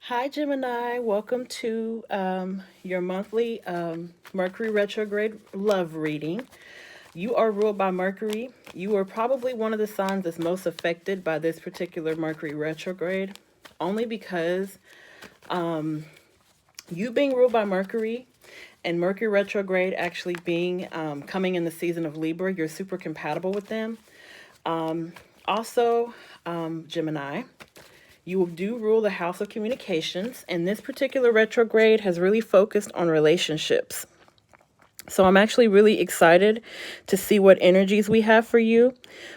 Hi, Gemini. Welcome to your monthly Mercury retrograde love reading. You are ruled by Mercury. You are probably one of the signs that's most affected by this particular Mercury retrograde, only because you being ruled by Mercury and Mercury retrograde actually being coming in the season of Libra, you're super compatible with them. Also, Gemini. You do rule the house of communications, and this particular retrograde has really focused on relationships. So I'm actually really excited to see what energies we have for you.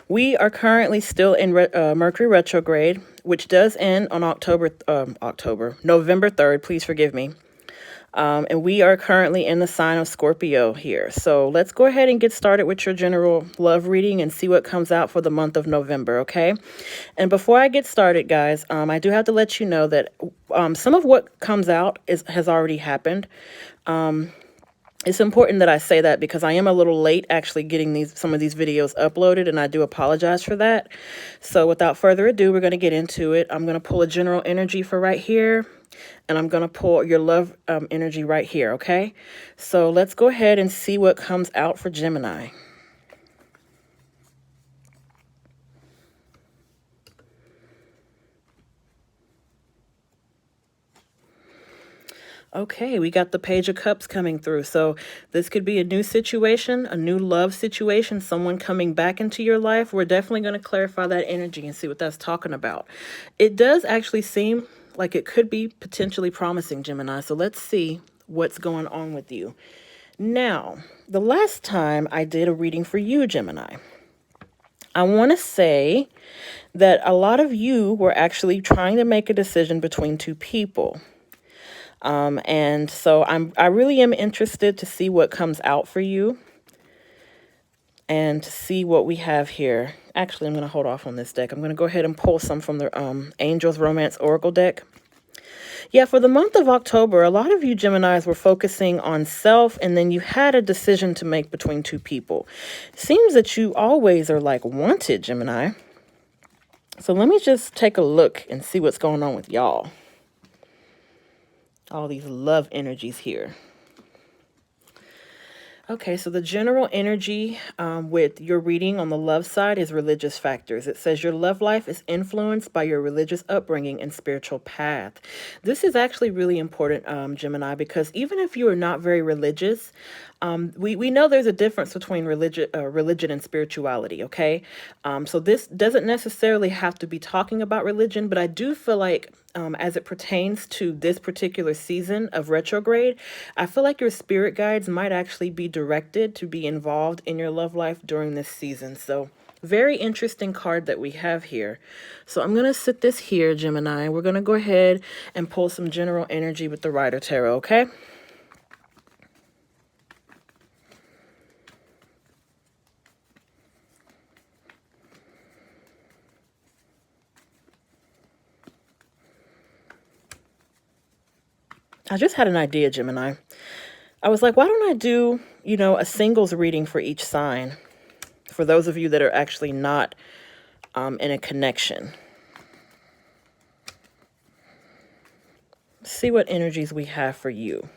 We are currently still in Mercury retrograde, which does end on November 3rd. Please forgive me. And we are currently in the sign of Scorpio here. So let's go ahead and get started with your general love reading and see what comes out for the month of November, okay? And before I get started, guys, I do have to let you know that some of what comes out has already happened. It's important that I say that because I am a little late actually getting some of these videos uploaded, and I do apologize for that. So without further ado, we're going to get into it. I'm going to pull a general energy for right here, and I'm going to pull your love energy right here, okay? So let's go ahead and see what comes out for Gemini. Okay, we got the Page of Cups coming through. So this could be a new situation, a new love situation, someone coming back into your life. We're definitely going to clarify that energy and see what that's talking about. It does actually seem like it could be potentially promising, Gemini. So let's see what's going on with you. Now, the last time I did a reading for you, Gemini, I want to say that a lot of you were actually trying to make a decision between two people. And so I really am interested to see what comes out for you and to see what we have here. Actually, I'm going to hold off on this deck. I'm going to go ahead and pull some from the Angels Romance Oracle deck. Yeah, for the month of October, a lot of you Geminis were focusing on self, and then you had a decision to make between two people. Seems that you always are like wanted, Gemini. So let me just take a look and see what's going on with y'all. All these love energies here. Okay, so the general energy with your reading on the love side is religious factors. It says your love life is influenced by your religious upbringing and spiritual path. This is actually really important, Gemini, because even if you are not very religious, we know there's a difference between religion and spirituality, okay? So this doesn't necessarily have to be talking about religion, but I do feel like as it pertains to this particular season of retrograde, I feel like your spirit guides might actually be directed to be involved in your love life during this season. So very interesting card that we have here. So I'm going to sit this here, Gemini. We're going to go ahead and pull some general energy with the Rider Tarot, okay? I just had an idea, Gemini. I was like, why don't I do, a singles reading for each sign for those of you that are actually not in a connection. See what energies we have for you.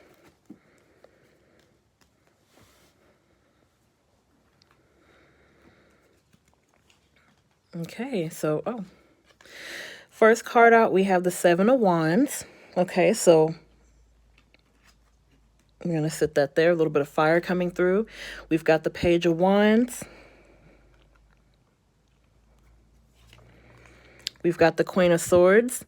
Okay, so, first card out, we have the Seven of Wands. Okay, so I'm going to sit that there. A little bit of fire coming through. We've got the Page of Wands. We've got the Queen of Swords.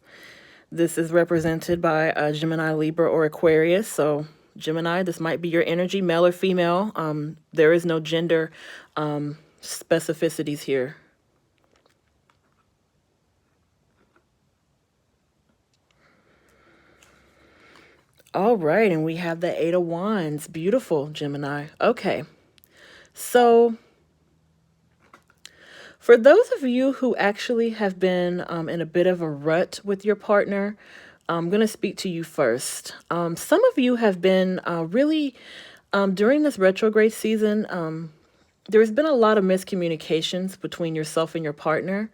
This is represented by Gemini, Libra, or Aquarius. So Gemini, this might be your energy, male or female. There is no gender specificities here. All right, and we have the Eight of Wands. Beautiful, Gemini. Okay, so for those of you who actually have been in a bit of a rut with your partner, I'm going to speak to you first. Some of you have been really, during this retrograde season, there's been a lot of miscommunications between yourself and your partner.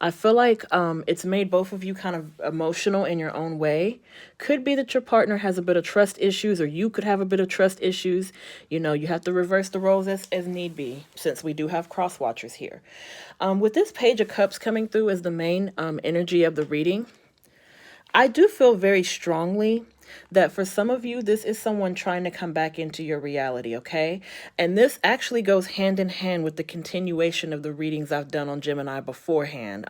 I feel like it's made both of you kind of emotional in your own way. Could be that your partner has a bit of trust issues, or you could have a bit of trust issues. You know, you have to reverse the roles as need be, since we do have cross watchers here. With this Page of Cups coming through as the main energy of the reading, I do feel very strongly that for some of you, this is someone trying to come back into your reality, okay? And this actually goes hand in hand with the continuation of the readings I've done on Gemini beforehand.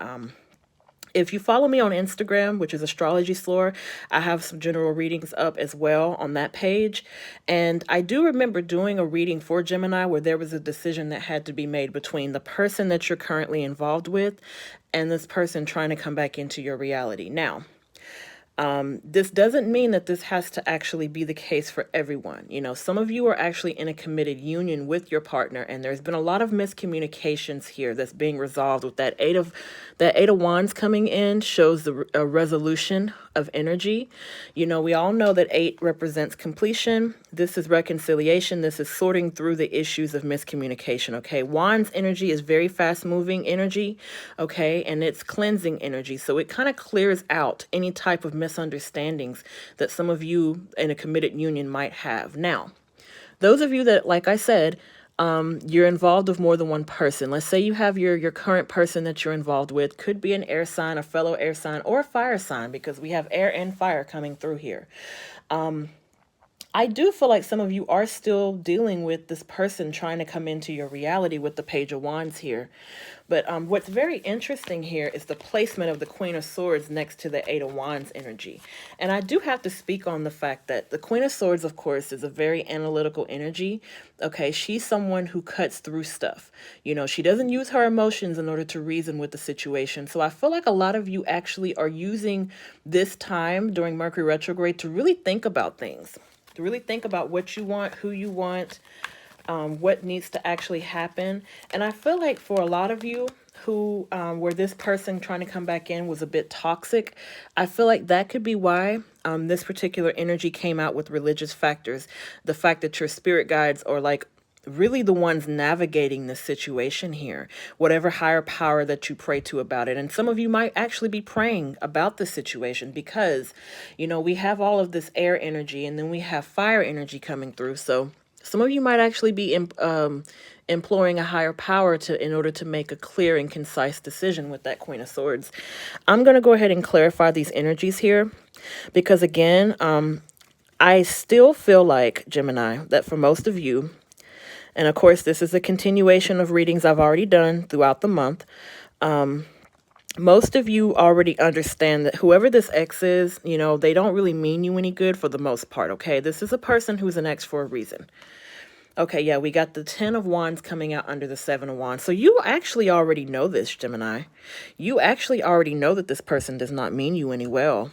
If you follow me on Instagram, which is Astrologyslore, I have some general readings up as well on that page. And I do remember doing a reading for Gemini where there was a decision that had to be made between the person that you're currently involved with and this person trying to come back into your reality. Now, this doesn't mean that this has to actually be the case for everyone. You know, some of you are actually in a committed union with your partner, and there's been a lot of miscommunications here that's being resolved with that Eight of Wands coming in shows a resolution of energy. You know, we all know that 8 represents completion. This is reconciliation. This is sorting through the issues of miscommunication, okay? Wands energy is very fast-moving energy, okay? And it's cleansing energy. So it kind of clears out any type of misunderstandings that some of you in a committed union might have. Now, those of you that, like I said, you're involved with more than one person. Let's say you have your current person that you're involved with. Could be an air sign, a fellow air sign, or a fire sign, because we have air and fire coming through here. I do feel like some of you are still dealing with this person trying to come into your reality with the Page of Wands here. But what's very interesting here is the placement of the Queen of Swords next to the Eight of Wands energy. And I do have to speak on the fact that the Queen of Swords, of course, is a very analytical energy. Okay, she's someone who cuts through stuff. You know, she doesn't use her emotions in order to reason with the situation. So I feel like a lot of you actually are using this time during Mercury retrograde to really think about things. To really think about what you want, who you want, what needs to actually happen. And I feel like for a lot of you who, where this person trying to come back in was a bit toxic, I feel like that could be why this particular energy came out with religious factors. The fact that your spirit guides are like really the ones navigating this situation here, whatever higher power that you pray to about it. And some of you might actually be praying about the situation because, you know, we have all of this air energy and then we have fire energy coming through. So some of you might actually be imploring a higher power in order to make a clear and concise decision with that Queen of Swords. I'm going to go ahead and clarify these energies here because, again, I still feel like, Gemini, that for most of you, and of course, this is a continuation of readings I've already done throughout the month. Most of you already understand that whoever this ex is, you know, they don't really mean you any good for the most part, okay? This is a person who's an ex for a reason. Okay, yeah, we got the 10 of Wands coming out under the 7 of Wands. So you actually already know this, Gemini. You actually already know that this person does not mean you any well.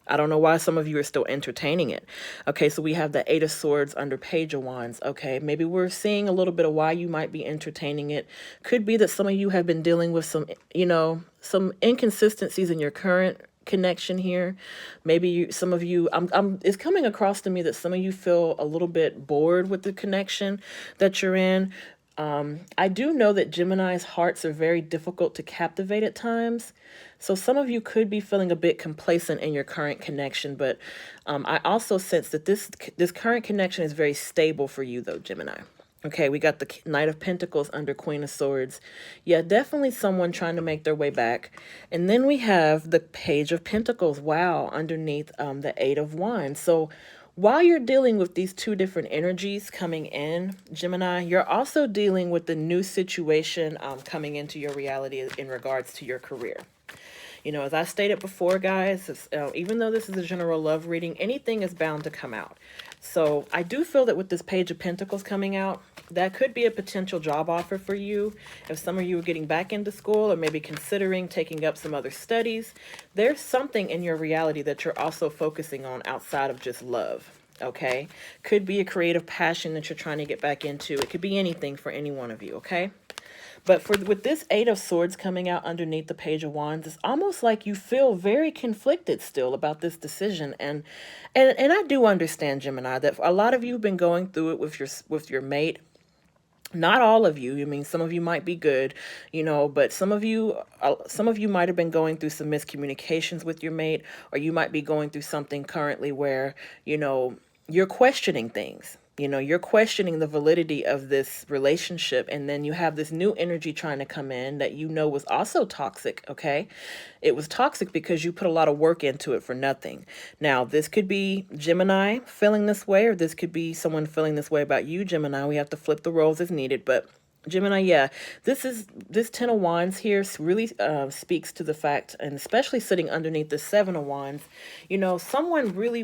I don't know why some of you are still entertaining it. Okay, so we have the 8 of Swords under Page of Wands. Okay, maybe we're seeing a little bit of why you might be entertaining it. Could be that some of you have been dealing with some, you know, some inconsistencies in your current connection here. Maybe some of you, it's coming across to me that some of you feel a little bit bored with the connection that you're in. I do know that Gemini's hearts are very difficult to captivate at times. So some of you could be feeling a bit complacent in your current connection, but I also sense that this current connection is very stable for you though, Gemini. Okay, we got the Knight of Pentacles under Queen of Swords. Yeah, definitely someone trying to make their way back. And then we have the Page of Pentacles, wow, underneath the 8 of Wands. So while you're dealing with these two different energies coming in, Gemini, you're also dealing with the new situation coming into your reality in regards to your career. You know, as I stated before, guys, even though this is a general love reading, anything is bound to come out. So I do feel that with this Page of Pentacles coming out, that could be a potential job offer for you. If some of you are getting back into school or maybe considering taking up some other studies, there's something in your reality that you're also focusing on outside of just love. Okay, could be a creative passion that you're trying to get back into. It could be anything for any one of you. Okay. But with this 8 of Swords coming out underneath the Page of Wands, it's almost like you feel very conflicted still about this decision. And I do understand, Gemini, that a lot of you have been going through it with your mate. Not all of you. I mean, some of you might be good, but some of you might have been going through some miscommunications with your mate, or you might be going through something currently where, you're questioning things. You're questioning the validity of this relationship, and then you have this new energy trying to come in that was also toxic, okay? It was toxic because you put a lot of work into it for nothing. Now, this could be Gemini feeling this way, or this could be someone feeling this way about you, Gemini. We have to flip the roles as needed, but Gemini, yeah, this 10 of Wands here really speaks to the fact, and especially sitting underneath the 7 of Wands, someone really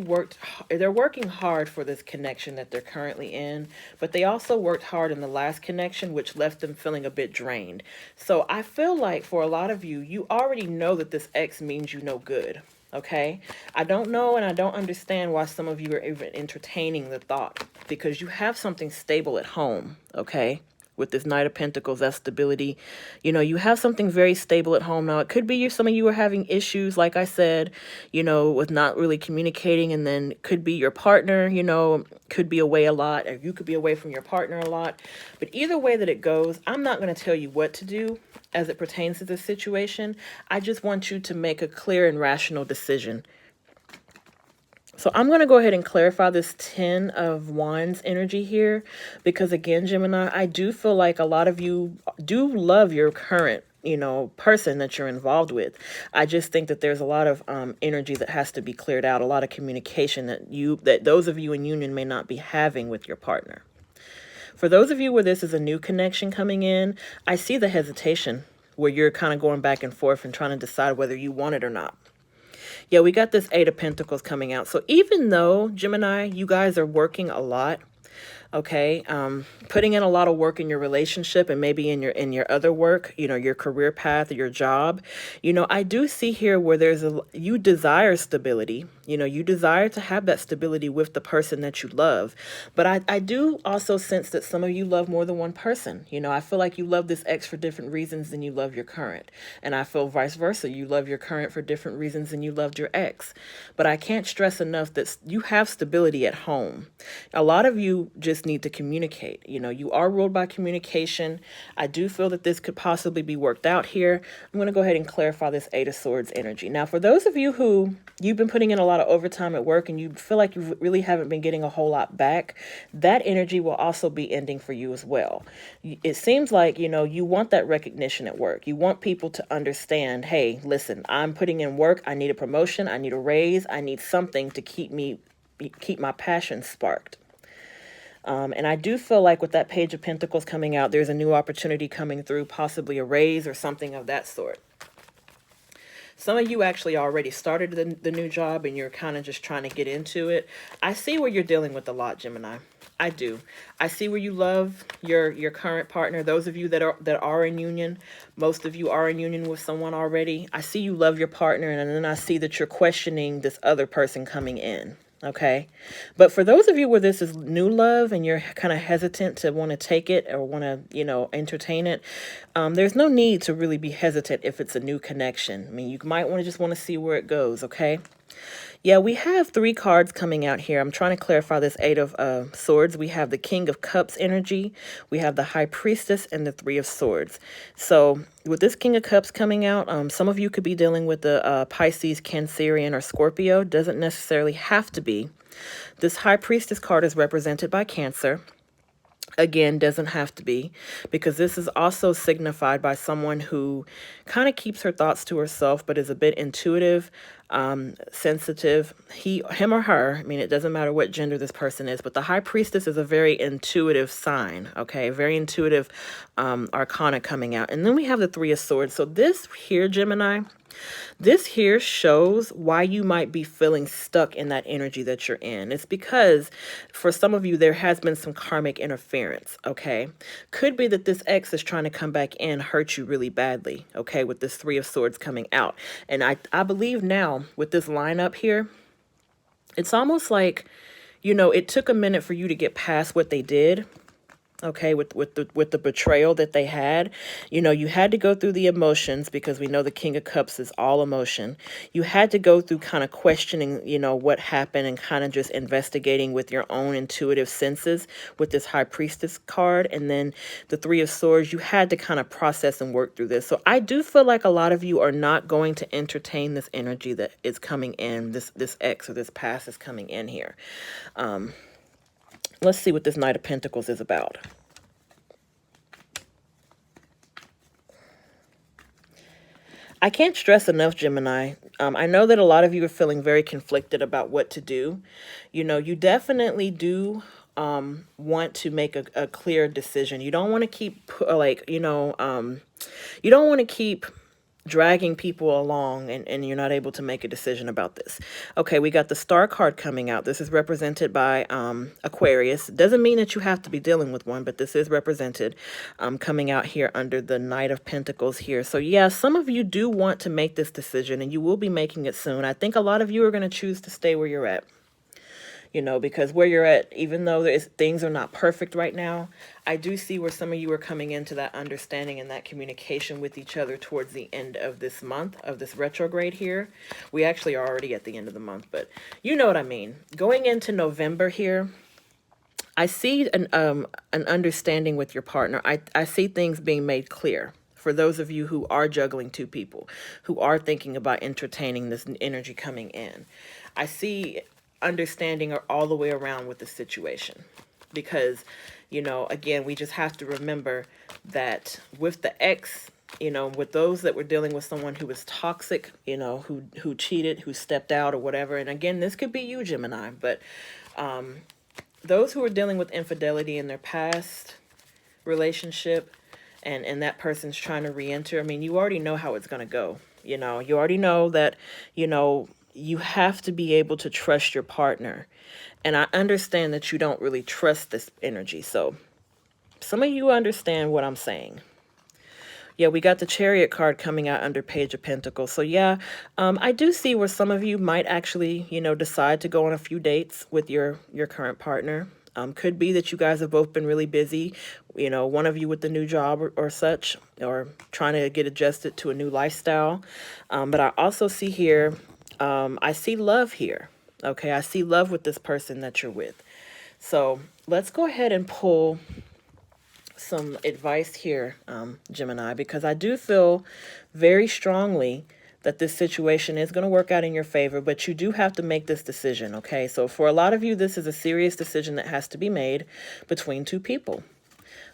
they're working hard for this connection that they're currently in, but they also worked hard in the last connection, which left them feeling a bit drained. So I feel like for a lot of you, you already know that this X means you no good. Okay, I don't know and I don't understand why some of you are even entertaining the thought, because you have something stable at home. Okay, with this Knight of Pentacles, that stability. You have something very stable at home. Now, it could be some of you are having issues, like I said, with not really communicating, and then could be your partner, could be away a lot, or you could be away from your partner a lot. But either way that it goes, I'm not going to tell you what to do as it pertains to this situation. I just want you to make a clear and rational decision. So I'm going to go ahead and clarify this 10 of Wands energy here, because again, Gemini, I do feel like a lot of you do love your current, person that you're involved with. I just think that there's a lot of energy that has to be cleared out, a lot of communication that those of you in union may not be having with your partner. For those of you where this is a new connection coming in, I see the hesitation where you're kind of going back and forth and trying to decide whether you want it or not. Yeah, we got this 8 of Pentacles coming out. So even though, Gemini, you guys are working a lot, okay, putting in a lot of work in your relationship and maybe in your other work, your career path, your job, I do see here where you desire stability. You desire to have that stability with the person that you love. But I do also sense that some of you love more than one person. I feel like you love this ex for different reasons than you love your current. And I feel vice versa. You love your current for different reasons than you loved your ex. But I can't stress enough that you have stability at home. A lot of you just need to communicate. You are ruled by communication. I do feel that this could possibly be worked out here. I'm going to go ahead and clarify this 8 of Swords energy. Now, for those of you who you've been putting in a lot of overtime at work and you feel like you really haven't been getting a whole lot back, that energy will also be ending for you as well. It seems like, you want that recognition at work. You want people to understand, hey, listen, I'm putting in work. I need a promotion. I need a raise. I need something to keep my passion sparked. And I do feel like with that Page of Pentacles coming out, there's a new opportunity coming through, possibly a raise or something of that sort. Some of you actually already started the new job and you're kind of just trying to get into it. I see where you're dealing with a lot, Gemini. I do. I see where you love your current partner. Those of you that are in union, most of you are in union with someone already. I see you love your partner, and then I see that you're questioning this other person coming in. Okay. But for those of you where this is new love and you're kind of hesitant to want to take it or want to, entertain it, there's no need to really be hesitant if it's a new connection. I mean, you might just want to see where it goes. Okay. Yeah, we have 3 cards coming out here. I'm trying to clarify this 8 of Swords. We have the King of Cups energy. We have the High Priestess and the 3 of Swords. So with this King of Cups coming out, some of you could be dealing with the Pisces, Cancerian, or Scorpio. Doesn't necessarily have to be. This High Priestess card is represented by Cancer. Again, doesn't have to be, because this is also signified by someone who kind of keeps her thoughts to herself, but is a bit intuitive, sensitive. Him or her, I mean, it doesn't matter what gender this person is, but the High Priestess is a very intuitive sign, okay? Very intuitive arcana coming out. And then we have the 3 of Swords. So this here, Gemini, this here shows why you might be feeling stuck in that energy that you're in. It's because for some of you, there has been some karmic interference, okay? Could be that this ex is trying to come back in, hurt you really badly, okay, with this 3 of Swords coming out. And I believe now with this lineup here, it's almost like, it took a minute for you to get past what they did. okay, with the betrayal that they had. You had to go through the emotions, because we know the King of Cups is all emotion. You had to go through kind of questioning, what happened, and kind of just investigating with your own intuitive senses with this High Priestess card. And then the Three of Swords, you had to kind of process and work through this. So I do feel like a lot of you are not going to entertain this energy that is coming in, this ex or this past is coming in here. Let's see what this Knight of Pentacles is about. I can't stress enough, Gemini. I know that a lot of you are feeling very conflicted about what to do. You definitely do want to make a clear decision. You don't want to keep, you don't want to keep dragging people along and you're not able to make a decision about this. Okay, we got the Star card coming out. This is represented by Aquarius. Doesn't mean that you have to be dealing with one, but this is represented coming out here under the Knight of Pentacles here. So yeah, some of you do want to make this decision, and you will be making it soon. I think a lot of you are going to choose to stay where you're at. Because where you're at, even though things are not perfect right now, I do see where some of you are coming into that understanding and that communication with each other towards the end of this month, of this retrograde here. We actually are already at the end of the month, but you know what I mean. Going into November here, I see an understanding with your partner. I see things being made clear. For those of you who are juggling two people, who are thinking about entertaining this energy coming in, I see understanding all the way around with the situation. Because, again, we just have to remember that with the ex, with those that were dealing with someone who was toxic, who cheated, who stepped out or whatever. And again, this could be you, Gemini, but those who are dealing with infidelity in their past relationship, and that person's trying to re-enter, I mean, you already know how it's going to go. You already know that, you have to be able to trust your partner. And I understand that you don't really trust this energy. So some of you understand what I'm saying. Yeah, we got the Chariot card coming out under Page of Pentacles. So yeah, I do see where some of you might actually, decide to go on a few dates with your current partner. Could be that you guys have both been really busy, one of you with the new job or such, or trying to get adjusted to a new lifestyle. But I also see here, I see love here. Okay, I see love with this person that you're with. So let's go ahead and pull some advice here, Gemini, because I do feel very strongly that this situation is going to work out in your favor, but you do have to make this decision, okay? So for a lot of you, this is a serious decision that has to be made between two people,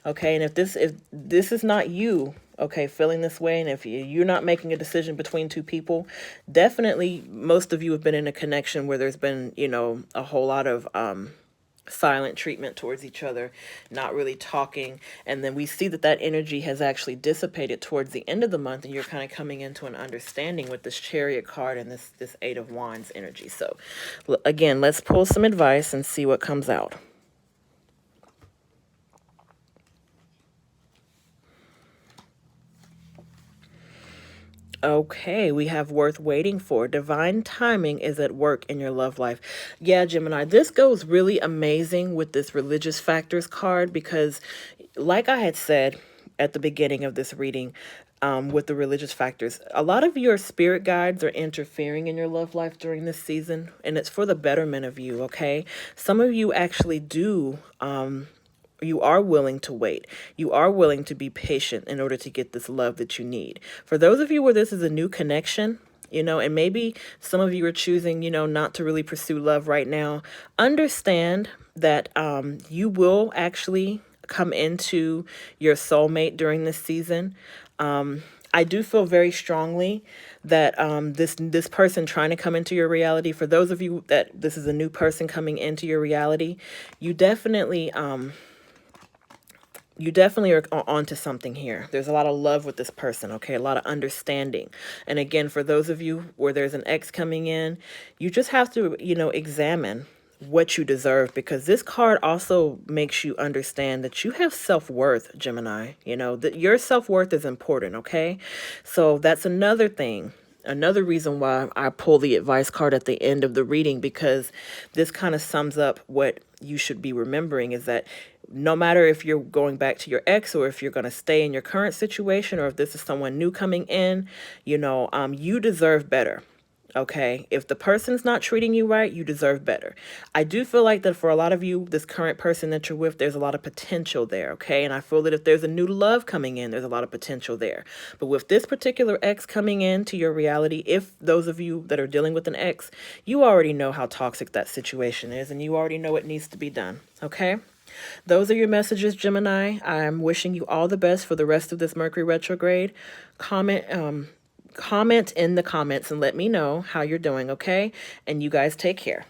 okay? And if this is not you, okay, feeling this way, and if you're not making a decision between two people, definitely most of you have been in a connection where there's been, a whole lot of silent treatment towards each other, not really talking. And then we see that energy has actually dissipated towards the end of the month, and you're kind of coming into an understanding with this Chariot card and this Eight of Wands energy. So again, let's pull some advice and see what comes out. Okay, we have worth waiting for. Divine timing is at work in your love life. Yeah, Gemini, this goes really amazing with this religious factors card, because like I had said at the beginning of this reading, with the religious factors, a lot of your spirit guides are interfering in your love life during this season, and it's for the betterment of you, okay? Some of you actually do you are willing to wait. You are willing to be patient in order to get this love that you need. For those of you where this is a new connection, and maybe some of you are choosing, not to really pursue love right now, understand that you will actually come into your soulmate during this season. I do feel very strongly that this person trying to come into your reality, for those of you that this is a new person coming into your reality, you definitely are onto something here. There's a lot of love with this person, okay? A lot of understanding. And again, for those of you where there's an ex coming in, you just have to, examine what you deserve, because this card also makes you understand that you have self-worth, Gemini. That your self-worth is important, okay? So that's another thing. Another reason why I pull the advice card at the end of the reading, because this kind of sums up what you should be remembering, is that no matter if you're going back to your ex or if you're going to stay in your current situation or if this is someone new coming in, you deserve better. Okay, if the person's not treating you right, you deserve better. I do feel like that for a lot of you, this current person that you're with, there's a lot of potential there. Okay, and I feel that if there's a new love coming in, there's a lot of potential there. But with this particular ex coming into your reality, if those of you that are dealing with an ex, you already know how toxic that situation is and you already know what needs to be done. Okay, those are your messages, Gemini. I'm wishing you all the best for the rest of this Mercury retrograde. Comment in the comments and let me know how you're doing, okay? And you guys take care.